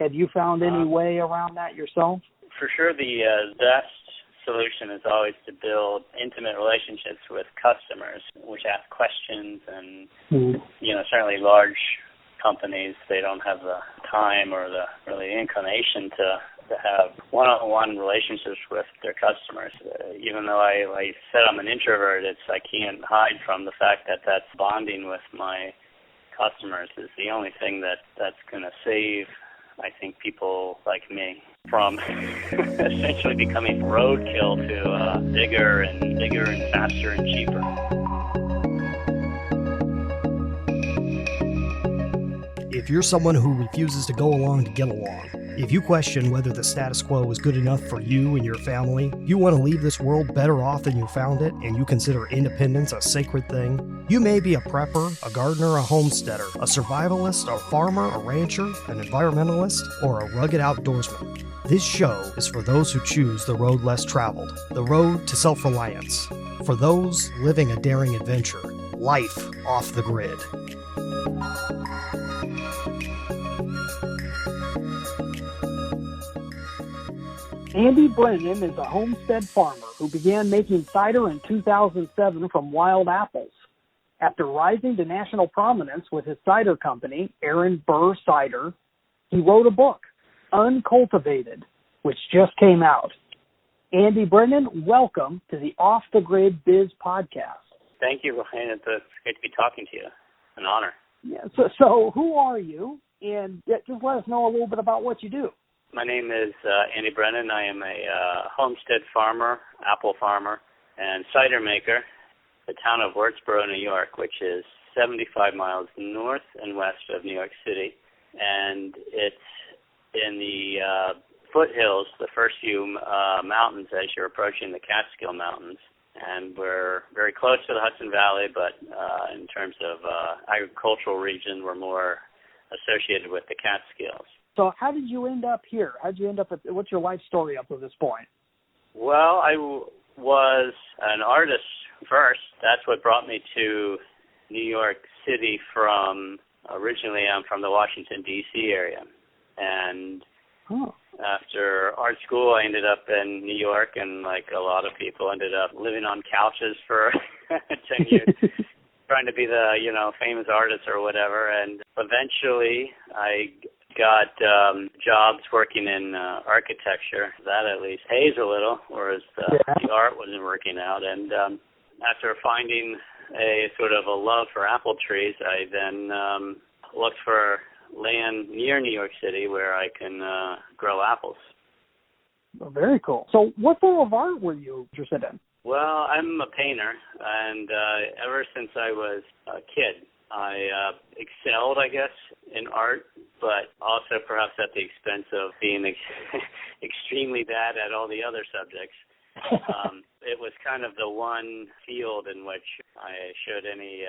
Have you found any way around that yourself? For sure, the best solution is always to build intimate relationships with customers, which ask questions, and certainly large companies, they don't have the time or the inclination to have one-on-one relationships with their customers. Even though I said I'm an introvert, I can't hide from the fact that that's bonding with my customers is the only thing that's going to save, I think, people like me from essentially becoming roadkill to bigger and faster and cheaper. If you're someone who refuses to go along to get along, if you question whether the status quo is good enough for you and your family, you want to leave this world better off than you found it, and you consider independence a sacred thing, you may be a prepper, a gardener, a homesteader, a survivalist, a farmer, a rancher, an environmentalist, or a rugged outdoorsman. This show is for those who choose the road less traveled, the road to self-reliance, for those living a daring adventure, life off the grid. Andy Brennan is a homestead farmer who began making cider in 2007 from wild apples. After rising to national prominence with his cider company, Aaron Burr Cider, he wrote a book, Uncultivated, which just came out. Andy Brennan, welcome to the Off-the-Grid Biz Podcast. Thank you, Ryan. It's great to be talking to you. An honor. Yeah, so who are you? And just let us know a little bit about what you do. My name is Andy Brennan. I am a homestead farmer, apple farmer, and cider maker. The town of Wurtsboro, New York, which is 75 miles north and west of New York City. And it's in the foothills, the first few mountains as you're approaching the Catskill Mountains. And we're very close to the Hudson Valley, but in terms of agricultural region, we're more associated with the Catskills. So how did you end up here? How did you end up what's your life story up to this point? Well, I was an artist first. That's what brought me to New York City originally I'm from the Washington, D.C. area. And after art school, I ended up in New York, and like a lot of people, ended up living on couches for 10 years. Trying to be the, famous artist or whatever. And eventually I got jobs working in architecture. That at least pays a little, whereas the art wasn't working out. And after finding a sort of a love for apple trees, I then looked for land near New York City where I can grow apples. Well, very cool. So what form of art were you interested in? Well, I'm a painter, and ever since I was a kid, I excelled, I guess, in art, but also perhaps at the expense of being extremely bad at all the other subjects. It was kind of the one field in which I showed any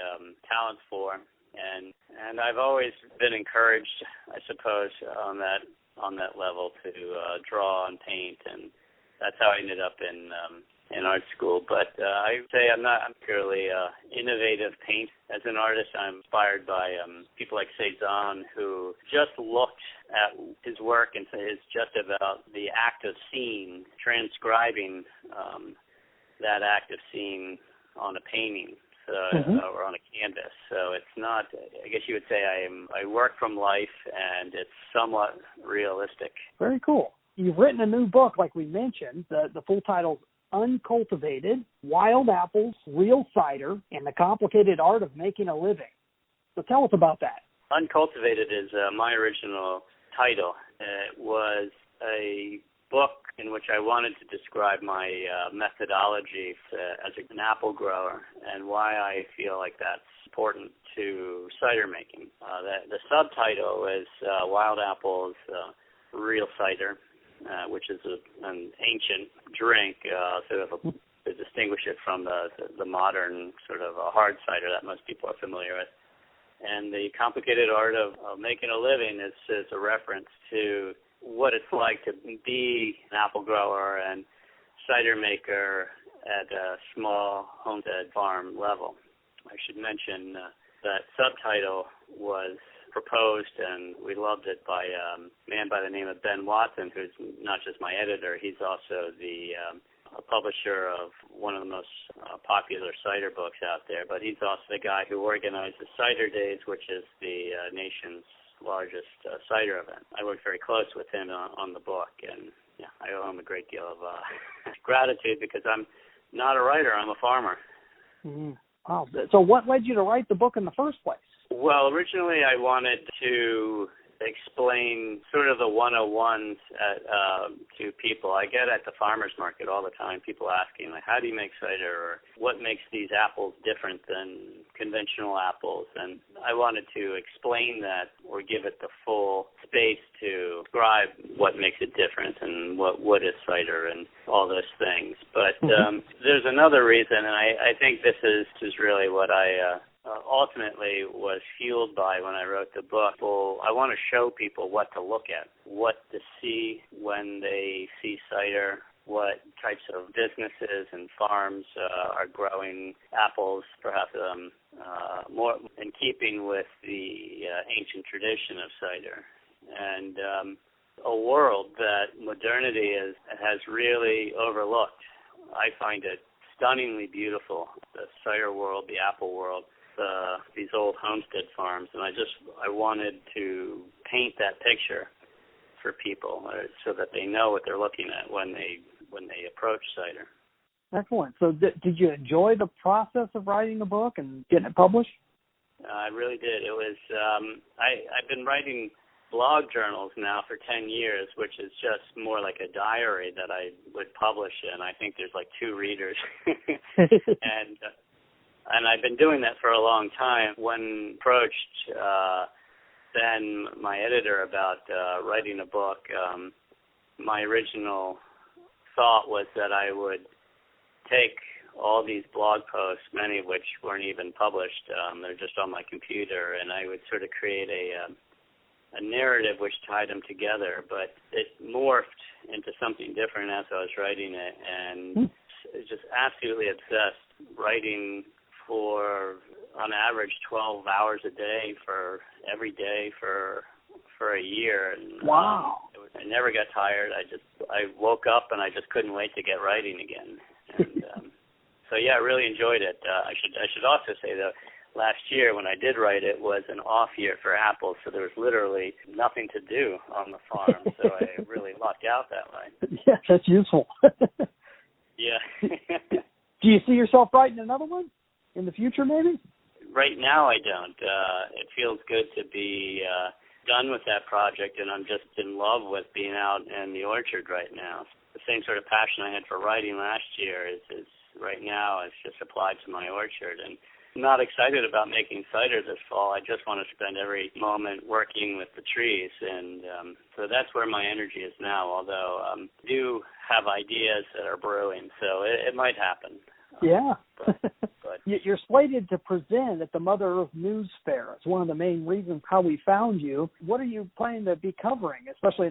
talent for, and I've always been encouraged, I suppose, on that level to draw and paint, and that's how I ended up in art school. But I would say I'm not purely innovative paint. As an artist, I'm inspired by people like Cézanne, who just looked at his work and said it's just about the act of seeing, transcribing that act of seeing on a painting or on a canvas. So it's not, I guess you would say I work from life, and it's somewhat realistic. Very cool. You've written a new book, like we mentioned. The full title Uncultivated, Wild Apples, Real Cider, and the Complicated Art of Making a Living. So tell us about that. Uncultivated is my original title. It was a book in which I wanted to describe my methodology as an apple grower and why I feel like that's important to cider making. The subtitle is Wild Apples, Real Cider, which is an ancient drink, to distinguish it from the modern sort of a hard cider that most people are familiar with. And the complicated art of making a living is a reference to what it's like to be an apple grower and cider maker at a small homestead farm level. I should mention that subtitle was proposed, and we loved it, by a man by the name of Ben Watson, who's not just my editor, he's also the a publisher of one of the most popular cider books out there, but he's also the guy who organized the Cider Days, which is the nation's largest cider event. I worked very close with him on the book, and yeah, I owe him a great deal of gratitude, because I'm not a writer, I'm a farmer. Mm-hmm. Wow. So what led you to write the book in the first place? Well, originally I wanted to explain sort of the 101s to people. I get at the farmer's market all the time people asking, like, how do you make cider, or what makes these apples different than conventional apples? And I wanted to explain that, or give it the full space to describe what makes it different and what is cider and all those things. But there's another reason, and I think this is really what I ultimately was fueled by when I wrote the book. Well, I want to show people what to look at, what to see when they see cider, what types of businesses and farms are growing apples, perhaps more in keeping with the ancient tradition of cider. And a world that modernity has really overlooked. I find it stunningly beautiful, the cider world, the apple world, these old homestead farms, and I wanted to paint that picture for people so that they know what they're looking at when they approach cider. Excellent. So did you enjoy the process of writing the book and getting it published? I really did. It was I've been writing blog journals now for 10 years, which is just more like a diary that I would publish in. I think there's like 2 readers. And I've been doing that for a long time. When approached then my editor about writing a book, my original thought was that I would take all these blog posts, many of which weren't even published, they're just on my computer, and I would sort of create a narrative which tied them together, but it morphed into something different as I was writing it, and just absolutely obsessed, writing for on average 12 hours a day for every day for a year. And, wow. I never got tired. I woke up and I just couldn't wait to get writing again. And so yeah, I really enjoyed it. I should also say that last year when I did write it was an off year for apples, so there was literally nothing to do on the farm. So I really lucked out that way. Yeah, that's useful. Yeah. Do you see yourself writing another one in the future, maybe? Right now, I don't. It feels good to be done with that project, and I'm just in love with being out in the orchard right now. The same sort of passion I had for writing last year is right now is just applied to my orchard. And I'm not excited about making cider this fall. I just want to spend every moment working with the trees, and so that's where my energy is now, although I do have ideas that are brewing, so it might happen. Yeah. But you're slated to present at the Mother Earth News Fair. It's one of the main reasons how we found you. What are you planning to be covering, especially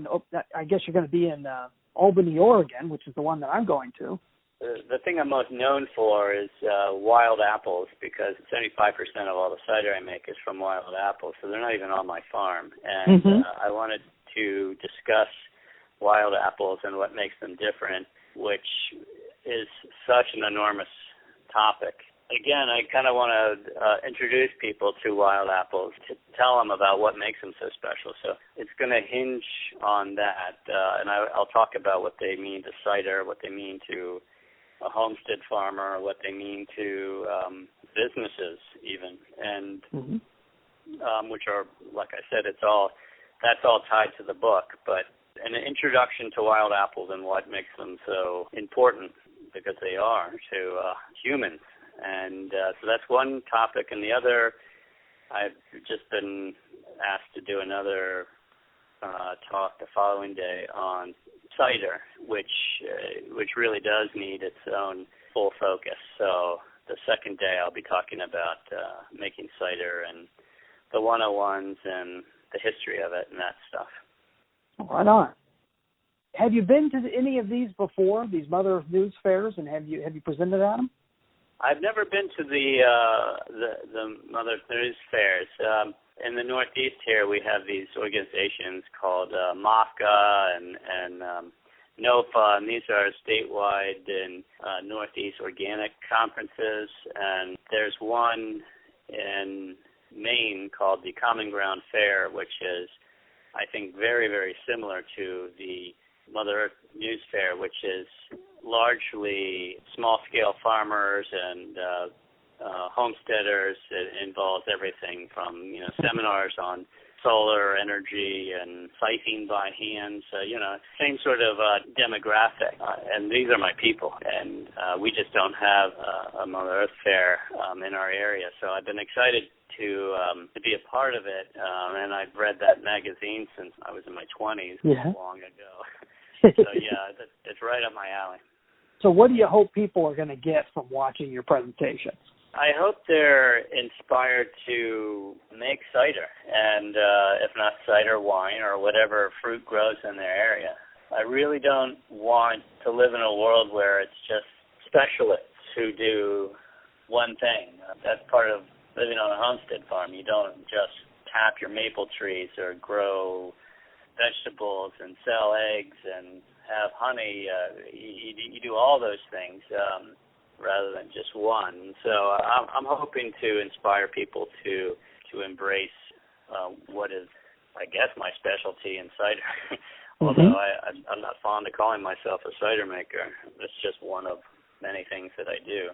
I guess you're going to be in Albany, Oregon, which is the one that I'm going to. The thing I'm most known for is wild apples, because 75% of all the cider I make is from wild apples, so they're not even on my farm. And I wanted to discuss wild apples and what makes them different, which is such an enormous topic. Again, I kind of want to introduce people to wild apples, to tell them about what makes them so special. So it's going to hinge on that, and I'll talk about what they mean to cider, what they mean to a homestead farmer, what they mean to businesses even, and which are, like I said, that's all tied to the book, but an introduction to wild apples and what makes them so important, because they are to humans. And so that's one topic. And the other, I've just been asked to do another talk the following day on cider, which really does need its own full focus. So the second day I'll be talking about making cider and the 101s and the history of it and that stuff. Right on. Have you been to any of these before, these Mother Earth News Fairs, and have you presented at them? I've never been to the Mother Earth News Fairs. In the Northeast here, we have these organizations called MAFCA and NOFA, and these are statewide and Northeast organic conferences. And there's one in Maine called the Common Ground Fair, which is, I think, very, very similar to the Mother Earth News Fair, which is largely small-scale farmers and homesteaders. It involves everything from, seminars on solar energy and siphoning by hand. So, same sort of demographic. And these are my people. And we just don't have a Mother Earth Fair in our area. So I've been excited to be a part of it. And I've read that magazine since I was in my 20s, long ago. So, yeah, it's right up my alley. So what do you hope people are going to get from watching your presentation? I hope they're inspired to make cider, and if not cider, wine, or whatever fruit grows in their area. I really don't want to live in a world where it's just specialists who do one thing. That's part of living on a homestead farm. You don't just tap your maple trees or grow vegetables and sell eggs and have honey. You do all those things rather than just one. So I'm hoping to inspire people to embrace what is, I guess, my specialty in cider. Although I'm not fond of calling myself a cider maker. It's just one of many things that I do.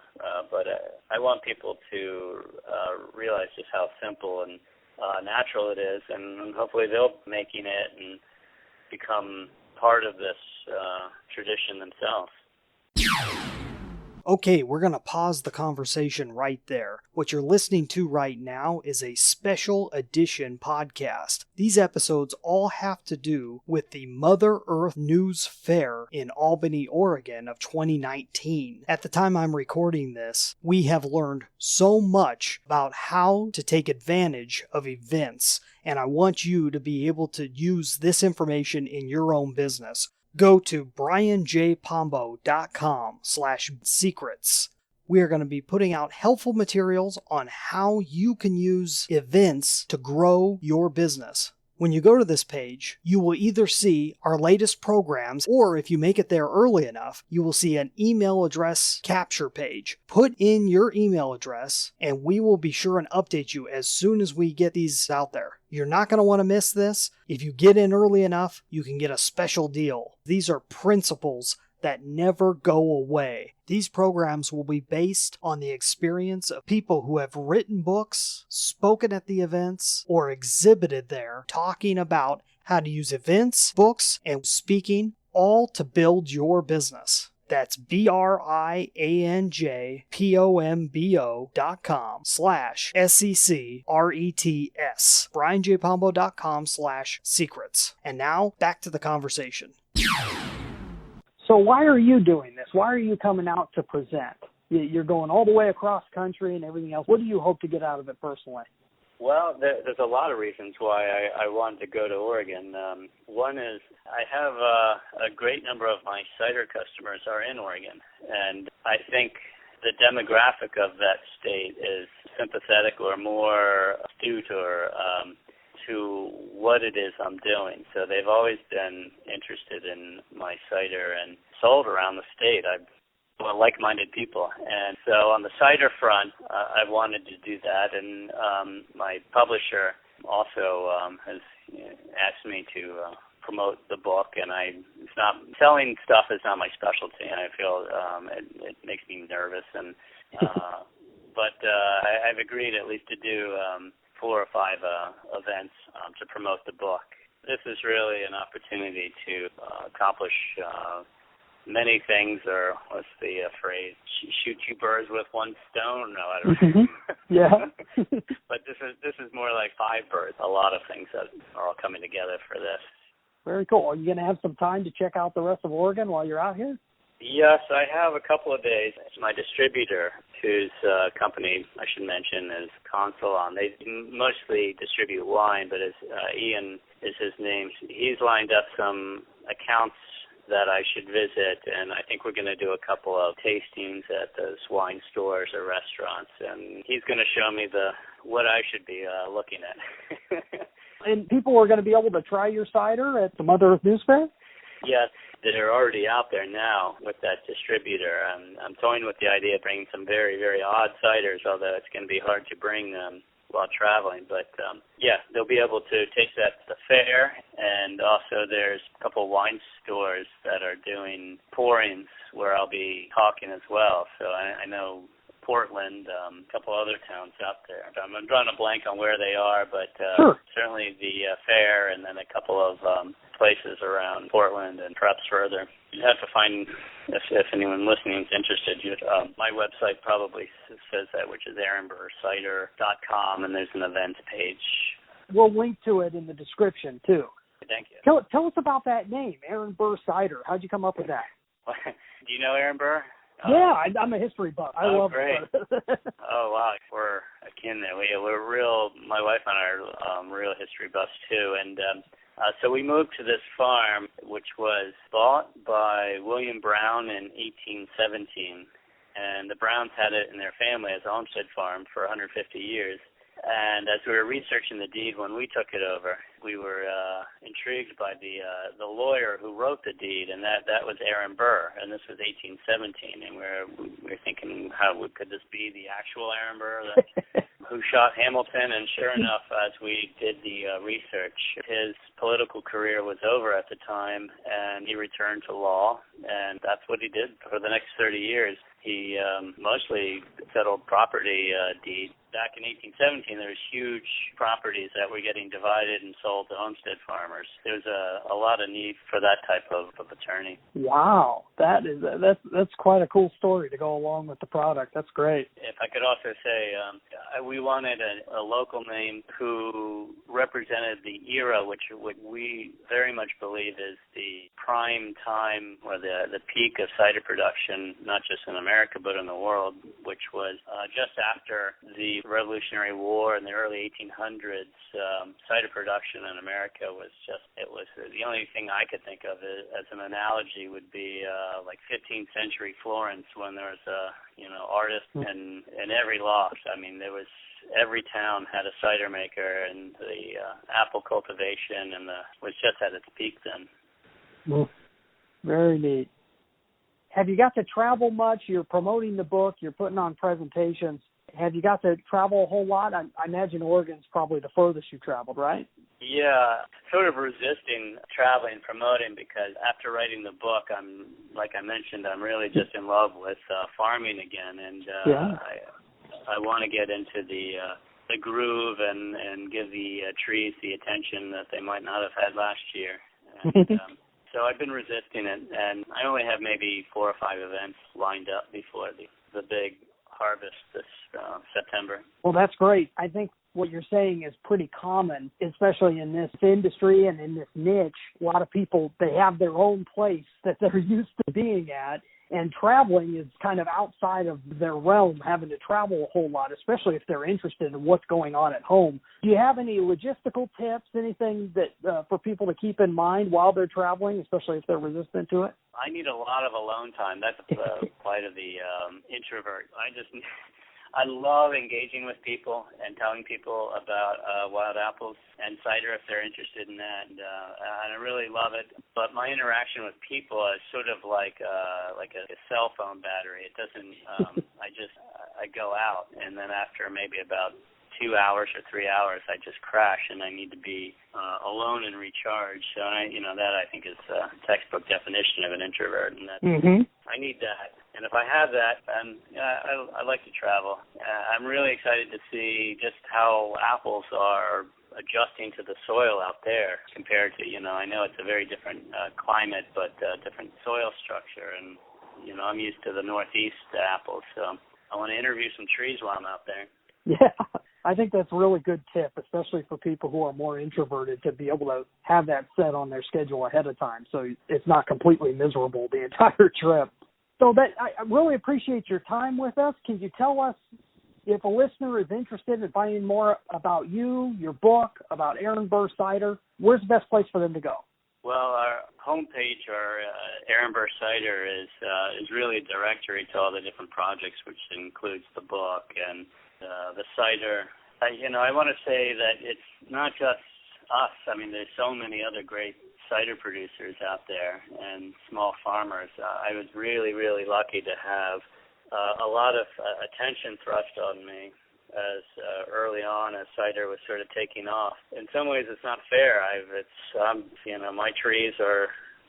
But I want people to realize just how simple and natural it is, and hopefully they'll be making it and become part of this tradition themselves. Okay, we're going to pause the conversation right there. What you're listening to right now is a special edition podcast. These episodes all have to do with the Mother Earth News Fair in Albany, Oregon of 2019. At the time I'm recording this, we have learned so much about how to take advantage of events, and I want you to be able to use this information in your own business. Go to brianjpombo.com/secrets. We are going to be putting out helpful materials on how you can use events to grow your business. When you go to this page, you will either see our latest programs, or if you make it there early enough, you will see an email address capture page. Put in your email address, and we will be sure and update you as soon as we get these out there. You're not going to want to miss this. If you get in early enough, you can get a special deal. These are principles that never go away. These programs will be based on the experience of people who have written books, spoken at the events, or exhibited there, talking about how to use events, books, and speaking, all to build your business. That's brianjpombo.com/SECRETS. brianjpombo.com/secrets. And now, back to the conversation. So why are you doing this? Why are you coming out to present? You're going all the way across country and everything else. What do you hope to get out of it personally? Well, there's a lot of reasons why I wanted to go to Oregon. One is I have a great number of my cider customers are in Oregon, and I think the demographic of that state is sympathetic or more astute or to what it is I'm doing. So they've always been interested in my cider and sold around the state. Well, like-minded people. And so on the cider front, I wanted to do that. And my publisher also has asked me to promote the book. And it's not selling stuff is not my specialty. And I feel it makes me nervous. And but I've agreed at least to do 4 or 5 events to promote the book. This is really an opportunity to accomplish many things, or what's the phrase? Shoot 2 birds with one stone? No, I don't know. Yeah. But this is more like 5 birds. A lot of things that are all coming together for this. Very cool. Are you going to have some time to check out the rest of Oregon while you're out here? Yes, I have a couple of days. My distributor, whose company I should mention is Consulon. They mostly distribute wine, but Ian is his name. He's lined up some accounts that I should visit, and I think we're going to do a couple of tastings at those wine stores or restaurants, and he's going to show me what I should be looking at. And people are going to be able to try your cider at the Mother Earth News Fair? Yes, they're already out there now with that distributor. I'm toying with the idea of bringing some very, very odd ciders, although it's going to be hard to bring them while traveling. But, they'll be able to taste that at the fair. And also there's a couple wine stores that are doing pourings where I'll be talking as well. So I know Portland, a couple other towns out there. I'm drawing a blank on where they are, but sure. Certainly the fair and then a couple of places around Portland and perhaps further. You have to find, if anyone listening is interested, my website probably says that, which is aaronburrcider.com, and there's an events page. We'll link to it in the description, too. Thank you. Tell us about that name, Aaron Burr Cider. How'd you come up with that? Do you know Aaron Burr? Yeah, I'm a history buff. I love great. it. Oh, wow. We're akin there. We're real, my wife and I are real history buffs, too. And so we moved to this farm, which was bought by William Brown in 1817. And the Browns had it in their family as a homestead farm for 150 years. And as we were researching the deed when we took it over, we were intrigued by the lawyer who wrote the deed, and that was Aaron Burr, and this was 1817, and we were thinking, could this be the actual Aaron Burr who shot Hamilton? And sure enough, as we did the research, his political career was over at the time, and he returned to law, and that's what he did for the next 30 years. He mostly settled property deeds. Back in 1817, there was huge properties that were getting divided and sold to homestead farmers. There was a lot of need for that type of attorney. Wow, that's quite a cool story to go along with the product. That's great. If I could also say, we wanted a local name who represented the era, which we very much believe is the prime time or the peak of cider production, not just in America but in the world, which was just after the Revolutionary War in the early 1800s. Cider production in America was the only thing I could think of as an analogy would be like 15th century Florence, when there was artists in every loft. I mean, there was every town had a cider maker, and the apple cultivation was just at its peak then. Well, very neat. Have you got to travel much? You're promoting the book. You're putting on presentations. Have you got to travel a whole lot? I imagine Oregon's probably the furthest you've traveled, right? Yeah, sort of resisting traveling, promoting, because after writing the book, like I mentioned, I'm really just in love with farming again, and I want to get into the groove and give the trees the attention that they might not have had last year. And, so I've been resisting it, and I only have maybe 4 or 5 events lined up before the big harvest this September. Well, that's great. I think what you're saying is pretty common, especially in this industry and in this niche. A lot of people, they have their own place that they're used to being at, and traveling is kind of outside of their realm, having to travel a whole lot, especially if they're interested in what's going on at home. Do you have any logistical tips, anything that for people to keep in mind while they're traveling, especially if they're resistant to it? I need a lot of alone time. That's the plight of the introvert. I love engaging with people and telling people about wild apples and cider if they're interested in that, and I really love it. But my interaction with people is sort of like a cell phone battery. It doesn't. I go out, and then after maybe about 2 hours or 3 hours, I just crash, and I need to be alone and recharge. So that I think is a textbook definition of an introvert, and that I need that. And if I have that, then I like to travel. I'm really excited to see just how apples are adjusting to the soil out there compared to, I know it's a very different climate, but different soil structure. And, I'm used to the Northeast apples, so I want to interview some trees while I'm out there. Yeah, I think that's a really good tip, especially for people who are more introverted, to be able to have that set on their schedule ahead of time so it's not completely miserable the entire trip. So I really appreciate your time with us. Can you tell us, if a listener is interested in finding more about you, your book, about Aaron Burr Cider, where's the best place for them to go? Well, our homepage, our Aaron Burr Cider is really a directory to all the different projects, which includes the book and the cider. I want to say that it's not just us. I mean, there's so many other great cider producers out there and small farmers. I was really, really lucky to have a lot of attention thrust on me as early on as cider was sort of taking off. In some ways, it's not fair. My trees are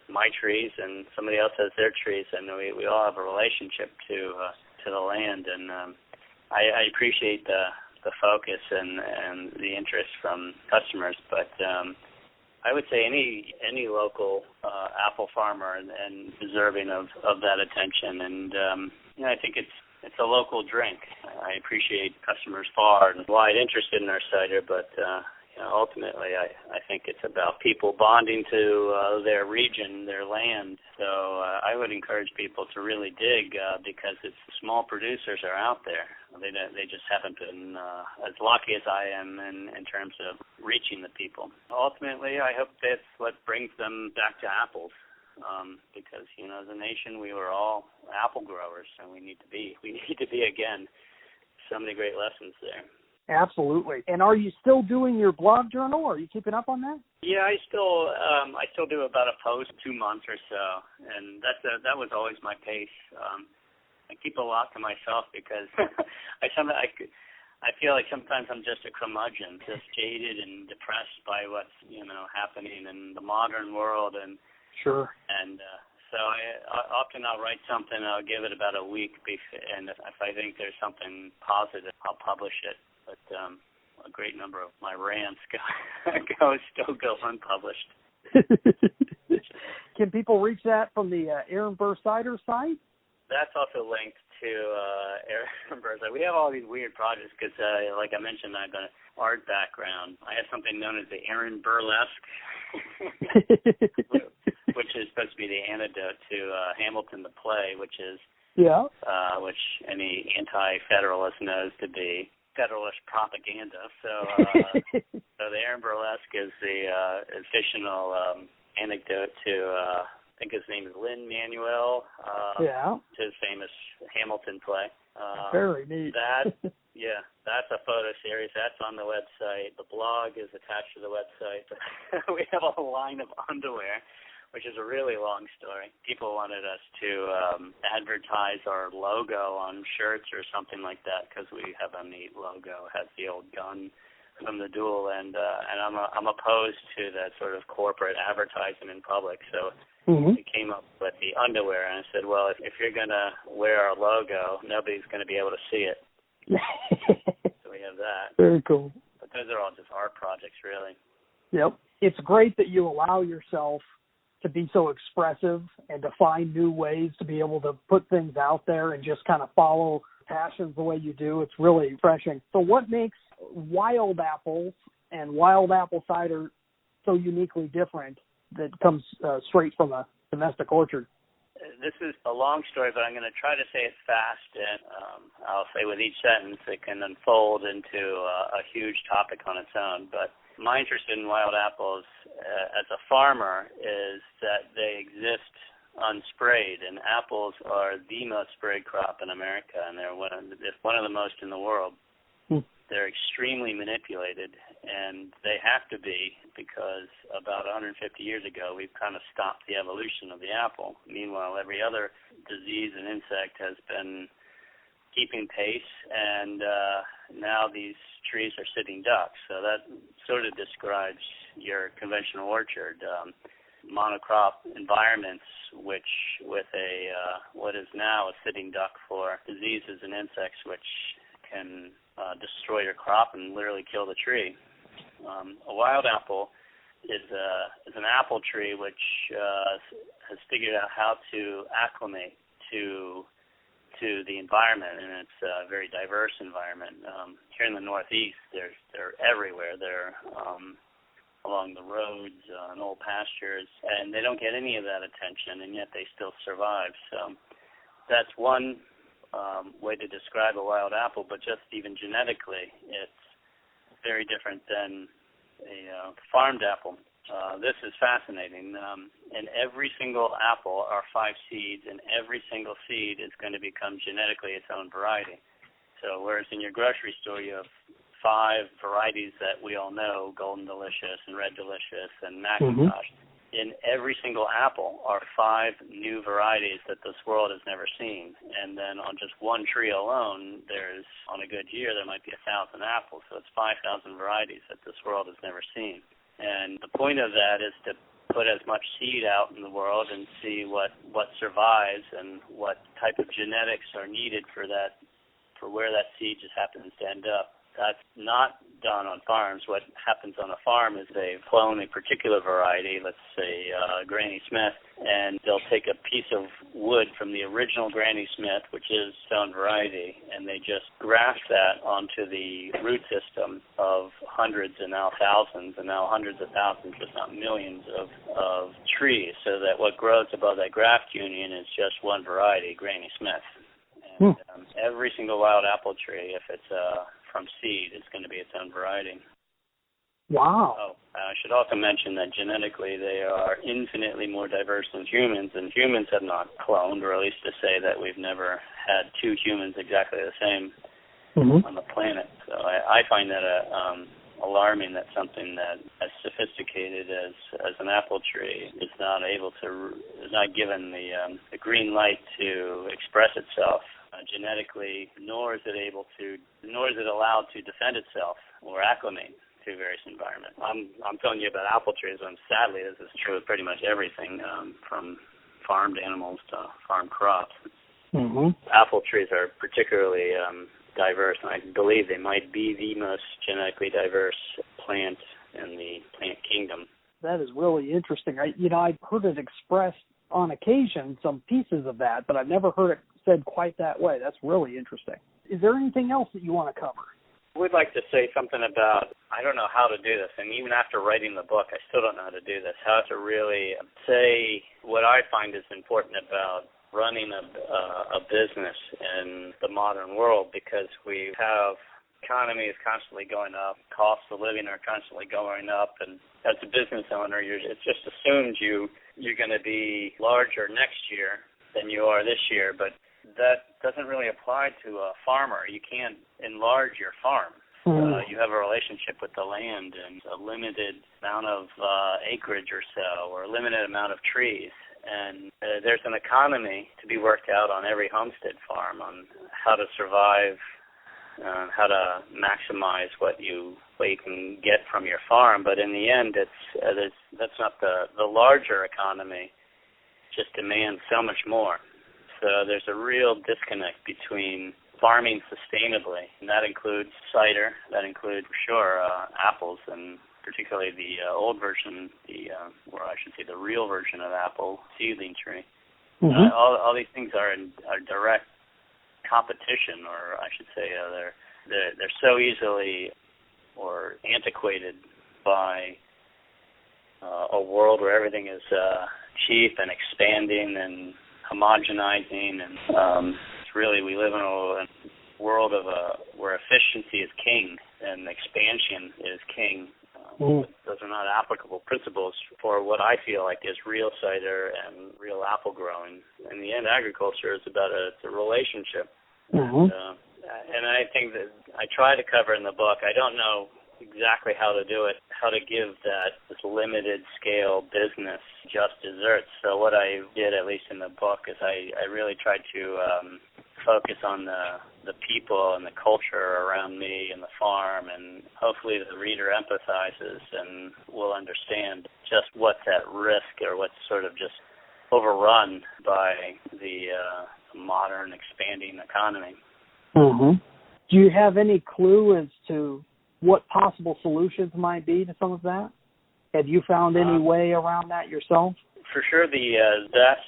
my trees, and somebody else has their trees, and we all have a relationship to the land. And I appreciate the focus and the interest from customers, but I would say any local apple farmer and deserving of that attention. And I think it's a local drink. I appreciate customers far and wide interested in our cider, but ultimately I think it's about people bonding to their region, their land. So I would encourage people to really dig because it's small producers are out there. They just haven't been as lucky as I am in terms of reaching the people. Ultimately, I hope that's what brings them back to apples. Because as a nation we were all apple growers, and we need to be again. So many great lessons there. Absolutely. And are you still doing your blog journal? Are you keeping up on that? Yeah, I still do about a post 2 months or so, and that was always my pace. I keep a lot to myself because I feel like sometimes I'm just a curmudgeon, just jaded and depressed by what's happening in the modern world. And sure. And so I'll write something, I'll give it about a week, and if I think there's something positive, I'll publish it. But a great number of my rants still go unpublished. Can people reach that from the Aaron Burr Cider site? That's also linked to Aaron Burr Cider. We have all these weird projects because, like I mentioned, I've got an art background. I have something known as the Aaron Burlesque, which is supposed to be the antidote to Hamilton the play, which which any anti-federalist knows to be Federalist propaganda. So the Aaron Burlesque is the fictional anecdote to I think his name is Lin-Manuel. His famous Hamilton play. Very neat. That's a photo series. That's on the website. The blog is attached to the website. We have a line of underwear, which is a really long story. People wanted us to advertise our logo on shirts or something like that because we have a neat logo. It has the old gun from the duel, and I'm opposed to that sort of corporate advertising in public. So we came up with the underwear, and I said, well, if you're going to wear our logo, nobody's going to be able to see it. So we have that. Very cool. But those are all just art projects, really. Yep. It's great that you allow yourself to be so expressive and to find new ways to be able to put things out there and just kind of follow passions the way you do. It's really refreshing. So what makes wild apples and wild apple cider so uniquely different that comes straight from a domestic orchard? This is a long story, but I'm going to try to say it fast, and I'll say with each sentence it can unfold into a huge topic on its own. But my interest in wild apples as a farmer is that they exist unsprayed, and apples are the most sprayed crop in America, and they're one of the most in the world. They're extremely manipulated, and they have to be because about 150 years ago we've kind of stopped the evolution of the apple. Meanwhile, every other disease and insect has been keeping pace, and now these trees are sitting ducks. So that sort of describes your conventional orchard. Monocrop environments, which with what is now a sitting duck for diseases and insects, which can destroy your crop and literally kill the tree. A wild apple is an apple tree which has figured out how to acclimate to the environment, and it's a very diverse environment. Here in the Northeast, they're everywhere. They're along the roads, in old pastures, and they don't get any of that attention, and yet they still survive. So that's one way to describe a wild apple, but just even genetically, it's very different than a farmed apple. This is fascinating. In every single apple are 5 seeds, and every single seed is going to become genetically its own variety. So whereas in your grocery store you have 5 varieties that we all know, Golden Delicious and Red Delicious and Macintosh, in every single apple are 5 new varieties that this world has never seen. And then on just one tree alone, there's, on a good year, there might be 1,000 apples. So it's 5,000 varieties that this world has never seen. And the point of that is to put as much seed out in the world and see what survives and what type of genetics are needed for where that seed just happens to end up. That's not done on farms. What happens on a farm is they clone a particular variety, let's say Granny Smith, and they'll take a piece of wood from the original Granny Smith, which is its own variety, and they just graft that onto the root system of hundreds and now thousands and now hundreds of thousands, if not millions of trees, so that what grows above that graft union is just one variety, Granny Smith. And every single wild apple tree, if it's from seed, is going to be its own variety. Wow. Oh, I should also mention that genetically they are infinitely more diverse than humans, and humans have not cloned, or at least to say that we've never had 2 humans exactly the same on the planet. So I find that alarming that something that as sophisticated as an apple tree is not given the green light to express itself genetically, nor is it allowed to defend itself or acclimate to various environments. I'm telling you about apple trees, and sadly this is true of pretty much everything, from farmed animals to farm crops. Apple trees are particularly diverse, and I believe they might be the most genetically diverse plant in the plant kingdom. That is really interesting. I've heard it expressed on occasion, some pieces of that, but I've never heard it said quite that way. That's really interesting. Is there anything else that you want to cover? I would like to say something about, I don't know how to do this, and even after writing the book, I still don't know how to do this, how to really say what I find is important about running a business in the modern world, because we have economy is constantly going up, costs of living are constantly going up, and as a business owner, it's just assumed you're going to be larger next year than you are this year, but that doesn't really apply to a farmer. You can't enlarge your farm. You have a relationship with the land and a limited amount of acreage or so, or a limited amount of trees. And there's an economy to be worked out on every homestead farm on how to survive, how to maximize what you can get from your farm. But in the end, that's not the larger economy. Just demands so much more. So there's a real disconnect between farming sustainably, and that includes cider, that includes, for sure, apples, and particularly the old version, or I should say the real version of apple, seedling tree. All these things are in direct competition, or I should say they're so easily or antiquated by a world where everything is cheap and expanding and homogenizing, and really we live in a world of where efficiency is king and expansion is king. Those are not applicable principles for what I feel like is real cider and real apple growing. In the end, agriculture is about a relationship. And I think that I try to cover in the book, I don't know exactly how to do it, how to give this limited scale business just desserts. So what I did, at least in the book, is I really tried to focus on the people and the culture around me and the farm, and hopefully the reader empathizes and will understand just what's at risk or what's sort of just overrun by the modern expanding economy. Do you have any clue as to what possible solutions might be to some of that? Have you found any way around that yourself? For sure, the best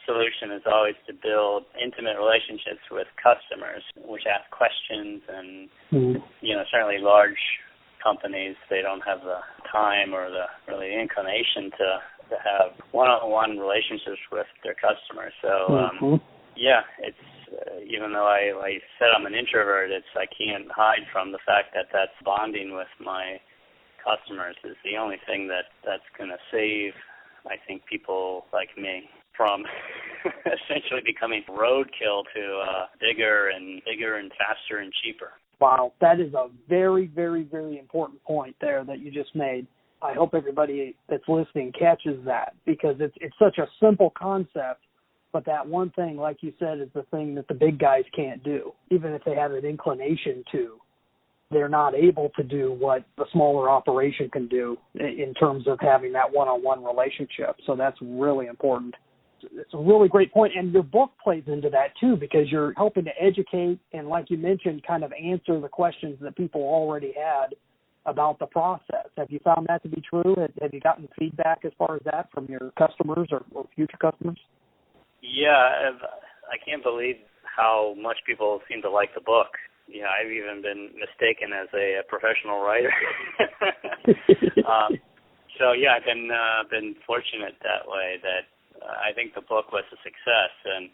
solution is always to build intimate relationships with customers, which ask questions, and certainly large companies, they don't have the time or the inclination to have one-on-one relationships with their customers. So it's even though I said I'm an introvert, I can't hide from the fact that that's bonding with my customers is the only thing that's going to save, I think, people like me from essentially becoming roadkill to bigger and faster and cheaper. Wow, that is a very, very, very important point there that you just made. I hope everybody that's listening catches that, because it's such a simple concept, but that one thing, like you said, is the thing that the big guys can't do. Even if they have an inclination to, they're not able to do what the smaller operation can do in terms of having that one-on-one relationship. So that's really important. It's a really great point, and your book plays into that too, because you're helping to educate and, like you mentioned, kind of answer the questions that people already had about the process. Have you found that to be true? Have you gotten feedback as far as that from your customers or future customers? Yeah, I can't believe how much people seem to like the book. Yeah, I've even been mistaken as a professional writer. So yeah, I've been fortunate that way. That I think the book was a success, and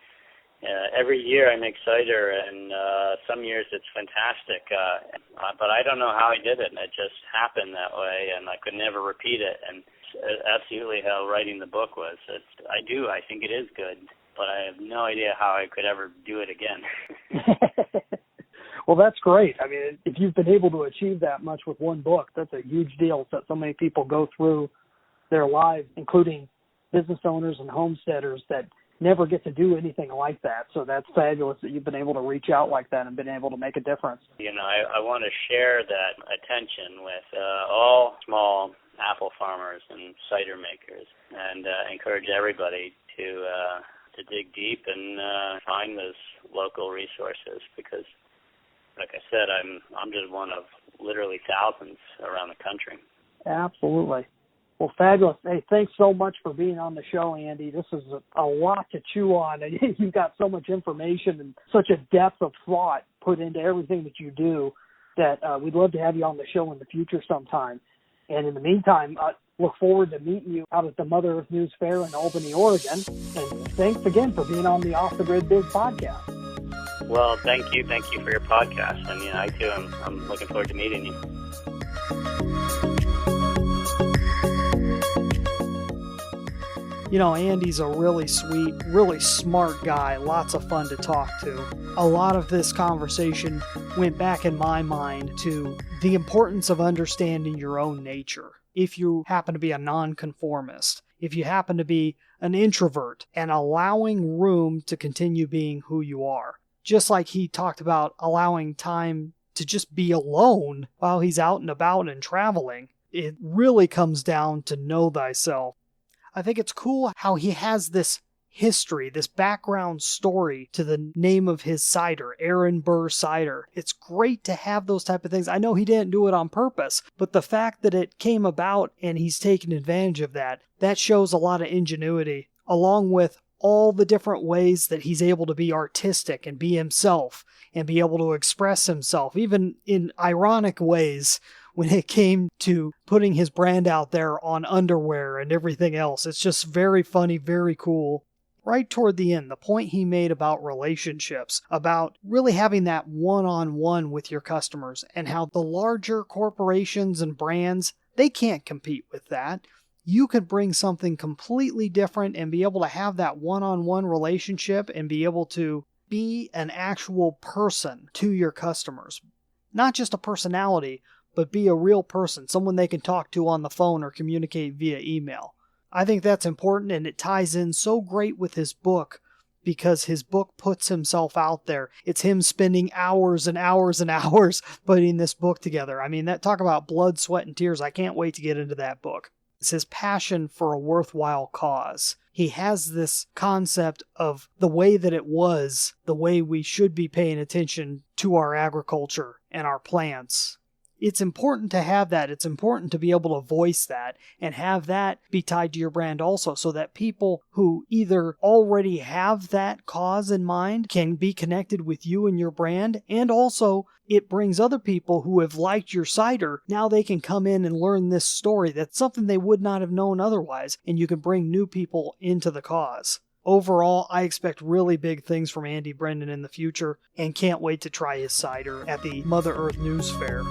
every year I make cider, and some years it's fantastic. But I don't know how I did it. It just happened that way, and I could never repeat it. And absolutely how writing the book was. I think it is good, but I have no idea how I could ever do it again. Well, that's great. I mean, if you've been able to achieve that much with one book, that's a huge deal that so many people go through their lives, including business owners and homesteaders that never get to do anything like that. So that's fabulous that you've been able to reach out like that and been able to make a difference. You know, I want to share that attention with all small apple farmers and cider makers, and encourage everybody to dig deep and find those local resources, because, like I said, I'm just one of literally thousands around the country. Absolutely. Well, fabulous. Hey, thanks so much for being on the show, Andy. This is a lot to chew on. You've got so much information and such a depth of thought put into everything that you do that we'd love to have you on the show in the future sometime. And in the meantime, look forward to meeting you out at the Mother Earth News Fair in Albany, Oregon. And thanks again for being on the Off-the-Grid Biz Podcast. Well, thank you for your podcast, and I too I'm looking forward to meeting you. You know, Andy's a really sweet, really smart guy, lots of fun to talk to. A lot of this conversation went back in my mind to the importance of understanding your own nature. If you happen to be a nonconformist, if you happen to be an introvert, and allowing room to continue being who you are. Just like he talked about allowing time to just be alone while he's out and about and traveling, it really comes down to know thyself. I think it's cool how he has this history, this background story to the name of his cider, Aaron Burr Cider. It's great to have those type of things. I know he didn't do it on purpose, but the fact that it came about and he's taken advantage of that shows a lot of ingenuity, along with all the different ways that he's able to be artistic and be himself and be able to express himself, even in ironic ways when it came to putting his brand out there on underwear and everything else. It's just very funny, very cool. Right toward the end, the point he made about relationships, about really having that one-on-one with your customers, and how the larger corporations and brands, they can't compete with that. You could bring something completely different and be able to have that one-on-one relationship and be able to be an actual person to your customers. Not just a personality, but be a real person, someone they can talk to on the phone or communicate via email. I think that's important, and it ties in so great with his book, because his book puts himself out there. It's him spending hours and hours and hours putting this book together. I mean, talk about blood, sweat, and tears. I can't wait to get into that book. It's his passion for a worthwhile cause. He has this concept of the way that it was, the way we should be paying attention to our agriculture and our plants. It's important to have that. It's important to be able to voice that and have that be tied to your brand also, so that people who either already have that cause in mind can be connected with you and your brand, and also it brings other people who have liked your cider. Now they can come in and learn this story. That's something they would not have known otherwise, and you can bring new people into the cause. Overall, I expect really big things from Andy Brennan in the future, and can't wait to try his cider at the Mother Earth News Fair.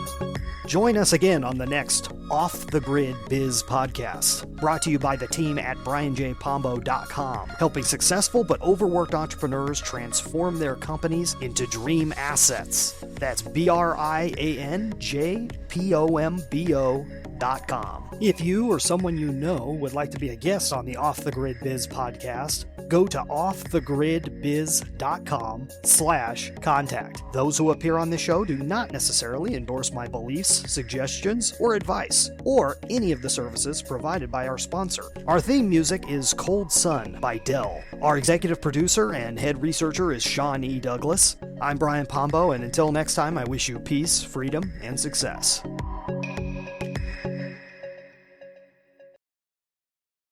Join us again on the next Off-the-Grid Biz Podcast, brought to you by the team at brianjpombo.com, helping successful but overworked entrepreneurs transform their companies into dream assets. That's BrianJPombo.com. If you or someone you know would like to be a guest on the Off-the-Grid Biz Podcast, go to offthegridbiz.com/contact. Those who appear on the show do not necessarily endorse my beliefs, suggestions, or advice, or any of the services provided by our sponsor. Our theme music is Cold Sun by Dell. Our executive producer and head researcher is Sean E. Douglas. I'm Brian Pombo, and until next time, I wish you peace, freedom, and success.